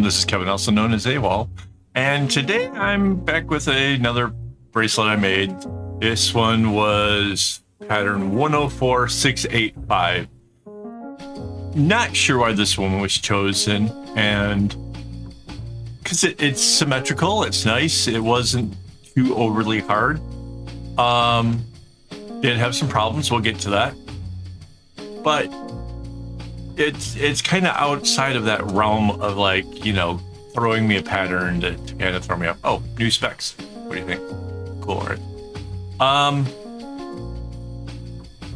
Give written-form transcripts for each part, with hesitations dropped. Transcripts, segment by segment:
This is Kevin, also known as AWOL, and today I'm back with another bracelet I made. This one was pattern 104685. Not sure why this one was chosen, and because it's symmetrical, it's nice. It wasn't too overly hard. Did have some problems. We'll get to that, but it's kind of outside of that realm of, like, you know, throwing me a pattern to kind of throw me up. Oh, new specs. What do you think? Cool, right?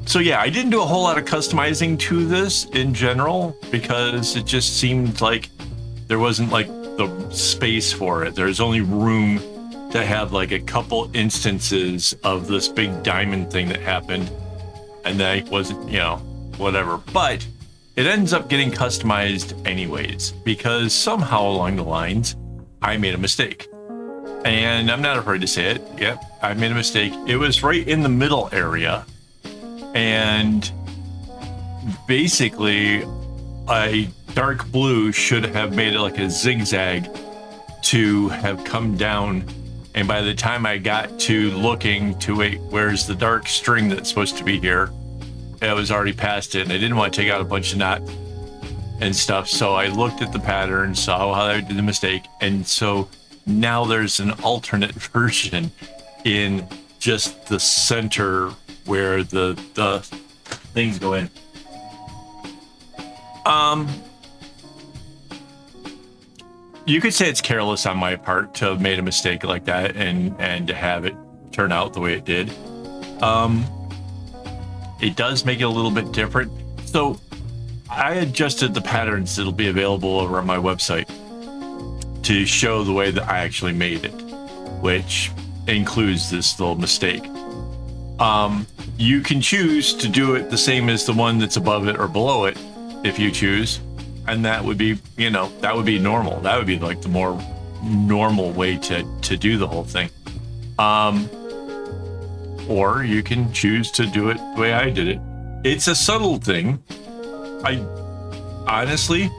So yeah, I didn't do a whole lot of customizing to this in general because it just seemed like there wasn't like the space for it. There's only room to have like a couple instances of this big diamond thing that happened, and then it wasn't, you know, whatever. But it ends up getting customized anyways, because somehow along the lines, I made a mistake. And I'm not afraid to say it. Yep, I made a mistake. It was right in the middle area. And basically, a dark blue should have made it like a zigzag to have come down. And by the time I got to looking to wait, where's the dark string that's supposed to be here? I was already past it, and I didn't want to take out a bunch of knots and stuff. So I looked at the pattern, saw how I did the mistake, and so now there's an alternate version in just the center where the things go in. You could say it's careless on my part to have made a mistake like that and to have it turn out the way it did. It does make it a little bit different. So I adjusted the patterns that'll be available over on my website to show the way that I actually made it, which includes this little mistake. You can choose to do it the same as the one that's above it or below it if you choose, and that would be, you know, that would be normal. That would be like the more normal way to do the whole thing. Or you can choose to do it the way I did it. It's a subtle thing. I honestly,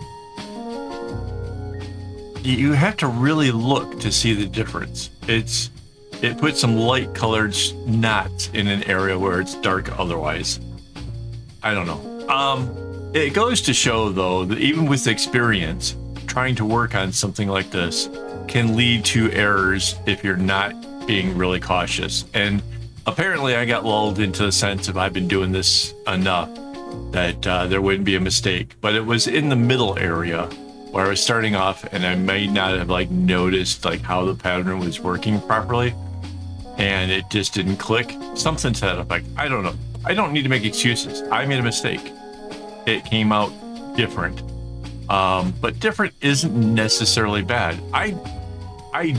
you have to really look to see the difference. It puts some light colored knots in an area where it's dark otherwise. I don't know. It goes to show, though, that even with experience, trying to work on something like this can lead to errors if you're not being really cautious. And apparently I got lulled into the sense of I've been doing this enough that there wouldn't be a mistake. But it was in the middle area where I was starting off, and I may not have like noticed like how the pattern was working properly, and it just didn't click. Something to that effect. I don't know. I don't need to make excuses. I made a mistake. It came out different. But different isn't necessarily bad. I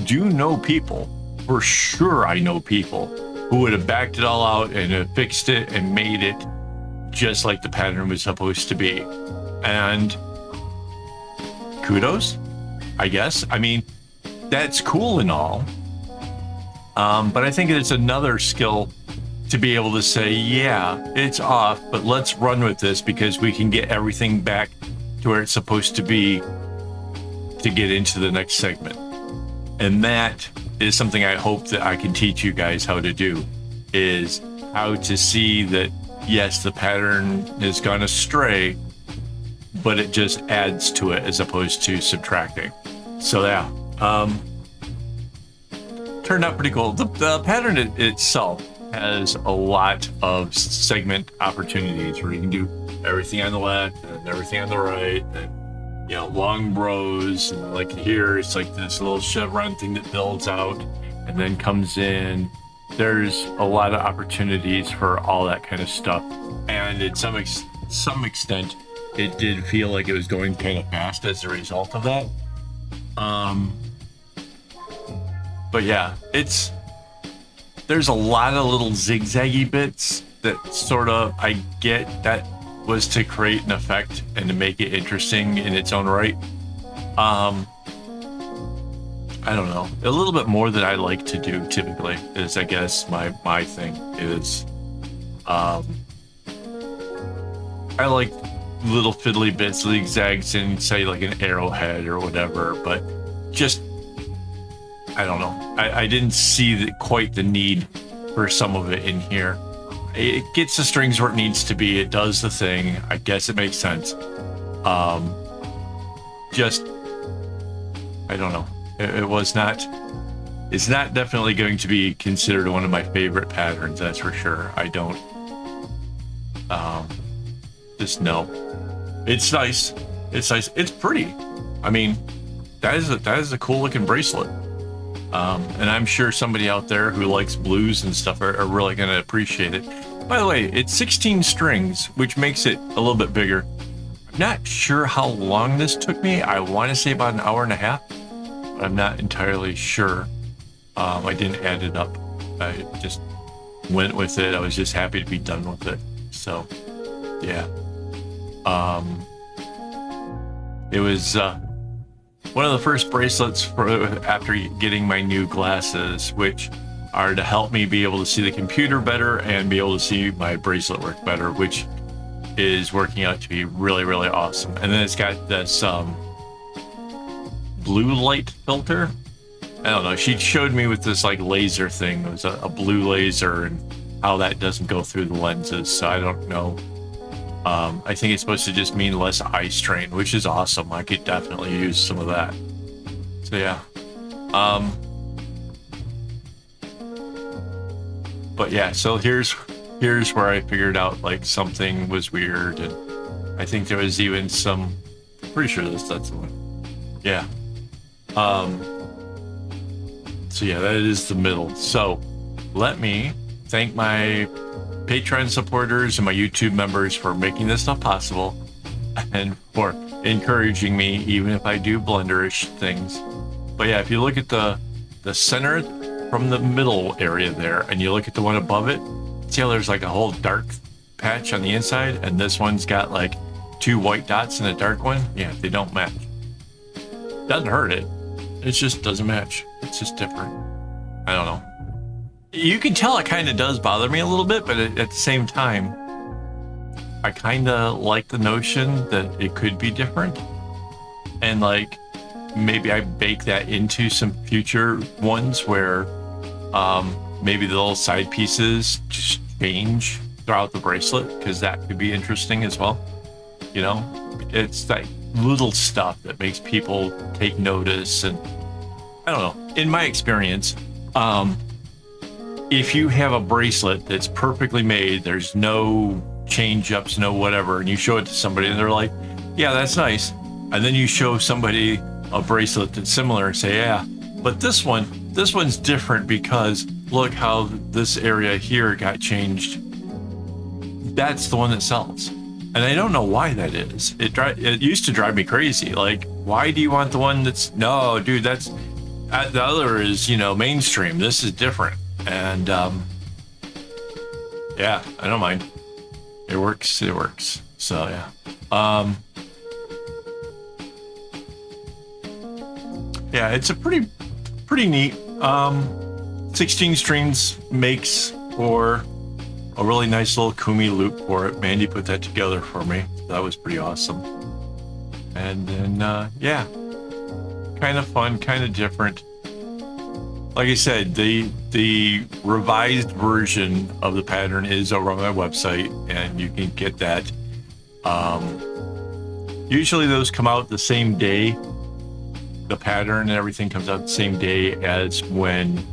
do know people, for sure I know people, who would have backed it all out and have fixed it and made it just like the pattern was supposed to be. And kudos, I guess. I mean, that's cool and all. But I think it's another skill to be able to say, yeah, it's off, but let's run with this because we can get everything back to where it's supposed to be to get into the next segment. And that is something I hope that I can teach you guys how to do, is how to see that, yes, the pattern has gone astray, but it just adds to it as opposed to subtracting. So yeah, turned out pretty cool. The pattern itself has a lot of segment opportunities where you can do everything on the left and everything on the right, and, you know, long rows, and like here it's like this little chevron thing that builds out and then comes in. There's a lot of opportunities for all that kind of stuff, and at some extent it did feel like it was going kind of fast as a result of that. But yeah, there's a lot of little zigzaggy bits that sort of, I get that was to create an effect and to make it interesting in its own right. I don't know, a little bit more that I like to do typically is, I guess, my thing is, I like little fiddly bits, zigzags, and say like an arrowhead or whatever. But just, I don't know. I didn't see quite the need for some of it in here. It gets the strings where it needs to be. It does the thing. I guess it makes sense. Just, I don't know. It was not. It's not definitely going to be considered one of my favorite patterns. That's for sure. I don't. Just no. It's nice. It's nice. It's pretty. I mean, that is a cool looking bracelet. And I'm sure somebody out there who likes blues and stuff are really going to appreciate it. By the way, it's 16 strings, which makes it a little bit bigger. I'm not sure how long this took me. I want to say about an hour and a half, but I'm not entirely sure. I didn't add it up. I just went with it. I was just happy to be done with it. So, yeah. It was one of the first bracelets after getting my new glasses, which are to help me be able to see the computer better and be able to see my bracelet work better, which is working out to be really, really awesome. And then it's got this blue light filter. I don't know. She showed me with this like laser thing. It was a blue laser and how that doesn't go through the lenses. So I don't know. I think it's supposed to just mean less eye strain, which is awesome. I could definitely use some of that. So yeah. But yeah, so here's where I figured out like something was weird, and I think there was even some. Pretty sure that's the one. Yeah. So yeah, that is the middle. So let me thank my Patreon supporters and my YouTube members for making this stuff possible and for encouraging me, even if I do blunderish things. But yeah, if you look at the center from the middle area there, and you look at the one above it, see how there's like a whole dark patch on the inside, and this one's got like 2 white dots and a dark one? Yeah, they don't match. Doesn't hurt it. It just doesn't match. It's just different. I don't know. You can tell it kind of does bother me a little bit, but at the same time, I kind of like the notion that it could be different. And like, maybe I bake that into some future ones where maybe the little side pieces just change throughout the bracelet, because that could be interesting as well. You know, it's like little stuff that makes people take notice. And I don't know, in my experience, if you have a bracelet that's perfectly made, there's no change ups, no whatever, and you show it to somebody and they're like, yeah, that's nice. And then you show somebody a bracelet that's similar and say, yeah, but this one's different because look how this area here got changed. That's the one that sells. And I don't know why that is. It used to drive me crazy. Like, why do you want the one that's, no, dude, that's, the other is, you know, mainstream. This is different. And yeah, I don't mind. It works. It works. So yeah. Yeah, it's a pretty neat. 16 strings makes for a really nice little Kumi loop for it. Mandy put that together for me. That was pretty awesome. And then yeah, kind of fun, kind of different. Like I said, the revised version of the pattern is over on my website, and you can get that. Usually those come out the same day. The pattern and everything comes out the same day as when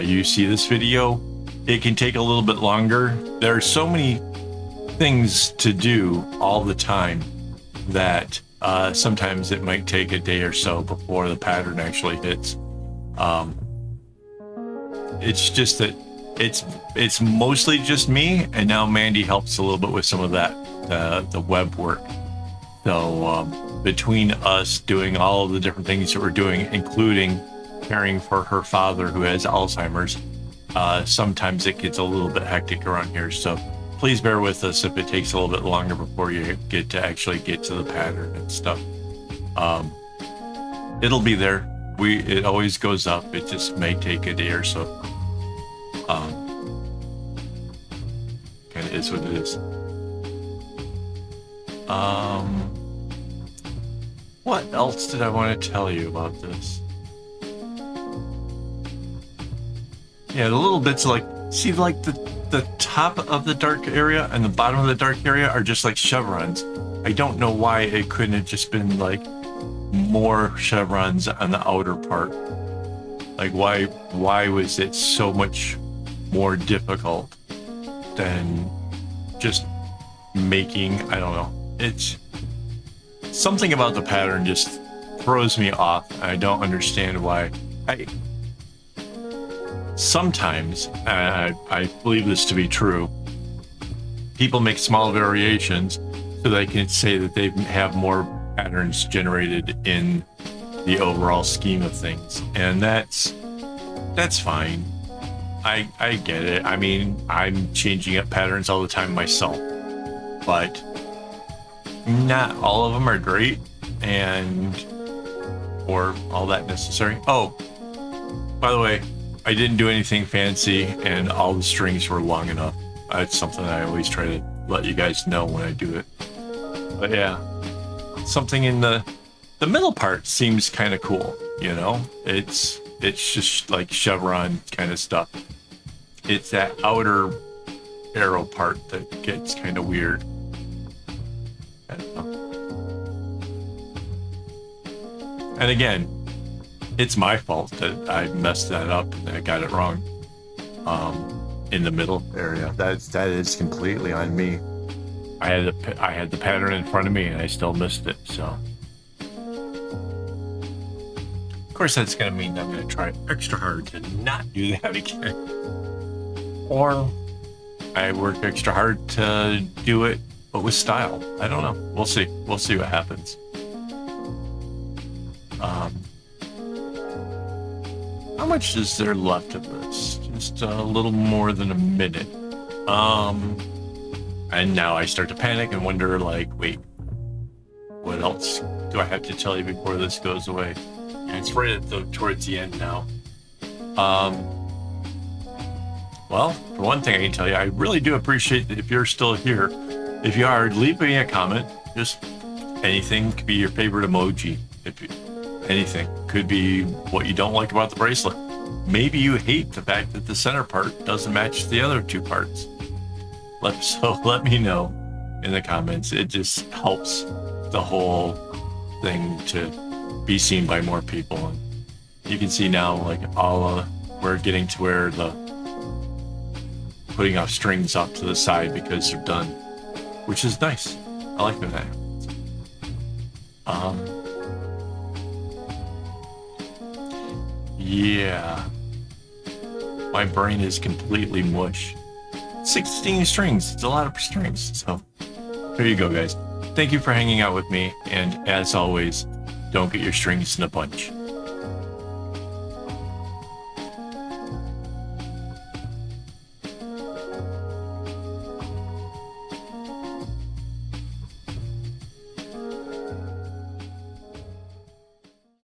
you see this video. It can take a little bit longer. There are so many things to do all the time that sometimes it might take a day or so before the pattern actually hits. It's just that it's mostly just me, and now Mandy helps a little bit with some of that, the web work. So between us doing all of the different things that we're doing, including caring for her father who has Alzheimer's, sometimes it gets a little bit hectic around here. So please bear with us if it takes a little bit longer before you get to actually get to the pattern and stuff. It'll be there. It always goes up. It just may take a day or so. Kind of is what it is. Um, what else did I want to tell you about this? Yeah, the little bits like, see, like the top of the dark area and the bottom of the dark area are just like chevrons. I don't know why it couldn't have just been like more chevrons on the outer part. Like why was it so much more difficult than just making, I don't know. It's something about the pattern just throws me off. I don't understand why. Sometimes, I believe this to be true, people make small variations so they can say that they have more patterns generated in the overall scheme of things. And that's fine. I get it. I mean, I'm changing up patterns all the time myself, but not all of them are great or all that necessary. Oh, by the way, I didn't do anything fancy and all the strings were long enough. That's something I always try to let you guys know when I do it. But yeah, something in the middle part seems kind of cool, you know? It's just like chevron kind of stuff. It's that outer arrow part that gets kind of weird. I don't know. And again, it's my fault that I messed that up and I got it wrong in the middle area. That is completely on me. I had the pattern in front of me and I still missed it. So, of course, that's gonna mean I'm gonna try extra hard to not do that again, or I work extra hard to do it, but with style. I don't know. We'll see. We'll see what happens. How much is there left of this? Just a little more than a minute. And now I start to panic and wonder, like, wait, what else do I have to tell you before this goes away? And it's right towards the end now. Well, for one thing I can tell you, I really do appreciate that if you're still here. If you are, leave me a comment. Just anything. Could be your favorite emoji. Anything. Could be what you don't like about the bracelet. Maybe you hate the fact that the center part doesn't match the other two parts. Let me know in the comments. It just helps the whole thing to be seen by more people. And you can see now, like, we're getting to where the putting off strings off to the side because they're done, which is nice. I like that. Yeah, my brain is completely mush. 16 strings, it's a lot of strings. So there you go, guys. Thank you for hanging out with me, and as always, don't get your strings in a bunch.